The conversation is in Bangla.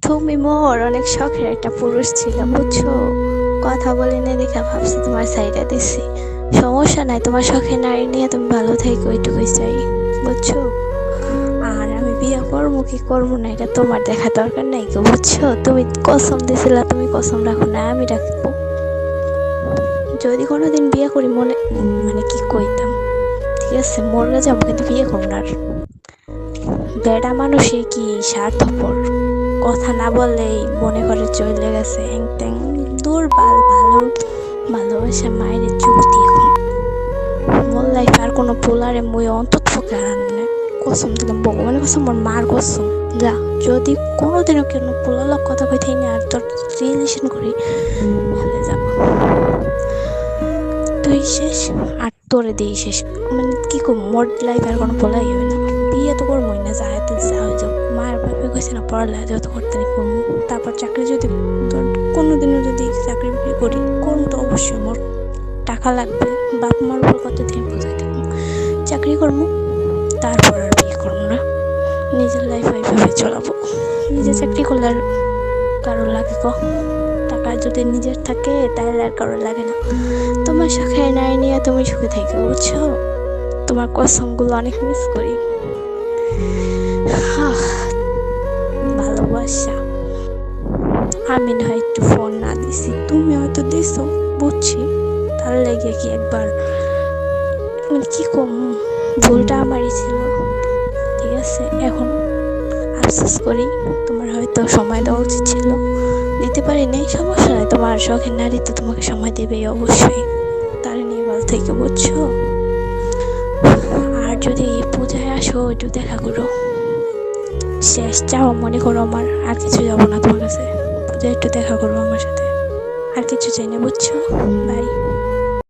তুমি মোর অনেক শখের একটা পুরুষ ছিল বুঝছো। কথা বলে না দেখা ভাবছি তোমার সাইডে দিছি। সমস্যা নাই, তোমার শখের নারী নিয়ে তুমি ভালো থাকো, ওইটুকুই চাই বুঝছো। আর আমি বিয়ে করবো কি করবো না এটা তোমার দেখা দরকার নাই গো বুঝছো। তুমি কসম দিছিলা, তুমি কসম রাখো না, আমি রাখবো। যদি কোনোদিন বিয়ে করি মনে মানে কি কইতাম, ঠিক আছে মরলে যাবো কিন্তু বিয়ে করবো না আর। বেড়া মানুষে কি স্বার্থপর, কথা না বললেই মনে করে চলে গেছে হ্যাং ত্যাং। দুর্বল ভালো ভালোবাসা মায়ের যুক্তি এখন মোর লাইফ আর কোনো পোলারে মই অন্তত পক্ষে হারানো না। কসম দিলাম ভগবানের কসম, মোর মার কসম। যা যদি কোনোদিনও কোনো পোলার কথা কইতেই না আর তোর রিলেশন করি ভালো যাব, তুই শেষ আর তোরে দিই শেষ। মানে কি করবো, মোর লাইফ আর কোনো পোলাই হবে না। বিয়ে তো করবোই না, যা এত যা হয়ে যাও। মায়ের বাপে কইছে না পড়ালেখা যত করতে নি করবো, তারপর চাকরি যদি ধর কোনোদিনও যদি চাকরি বাকরি করি করবো তো অবশ্যই। মোর টাকা লাগবে, বাপ মার উপর কতদিন বোঝাই থাকবো। চাকরি করবো তারপর আর বিয়ে করবো না, নিজের লাইফ ওইভাবে চলাবো। নিজে চাকরি করলে আর কারো লাগে ক, টাকা যদি নিজের থাকে তাহলে আর কারো লাগে না। তোমার শখের নারী নিয়ে তুমি সুখে থাকো বুঝছো। তোমার কসমগুলো অনেক মিস করি। ভালোবাসা আমি না হয় একটু ফোন না দিছি, তুমি হয়তো দিছো বুঝছি, তার লেগে কি একবার মানে কি কম, ভুলটা আমারই ছিল। ঠিক আছে এখন আফসোস করি, তোমার হয়তো সময় দেওয়া উচিত ছিল, দিতে পারি নাই। সমস্যা নাই, তোমার শখের নারী তো তোমাকে সময় দেবেই অবশ্যই। তারা নিয়ে ভালো থেকে বুঝছো। আর যদি পূজায় আসো একটু দেখা করো, শেষ চাও মনে করো আমার, আর কিছু যাবো না তোমার কাছে। পূজায় একটু দেখা করো আমার সাথে, আর কিছু চাই না বুঝছো। বাই।